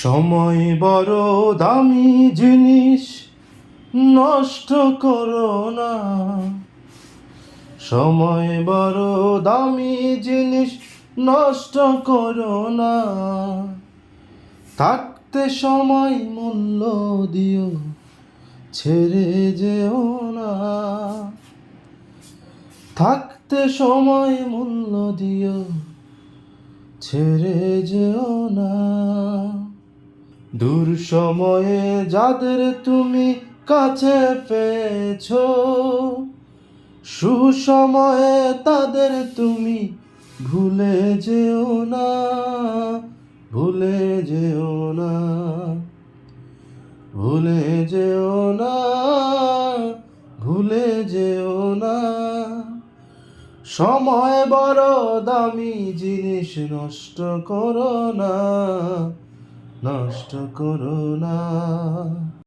সময় বড় দামি জিনিস, নষ্ট করো না। সময় বড় দামি জিনিস, নষ্ট করো না। থাকতে সময় মূল্য দিও, ছেড়ে যেও না। থাকতে সময় মূল্য দিও, ছেড়ে যেও না। দূর সময়ে যাদের তুমি কাছে পেয়েছো, সুসময়ে তাদের তুমি ভুলে যেও না, ভুলে যেও না, ভুলে যেও না, ভুলে যেও না। সময় বড় দামি জিনিস, নষ্ট করো না, নষ্ট করো না।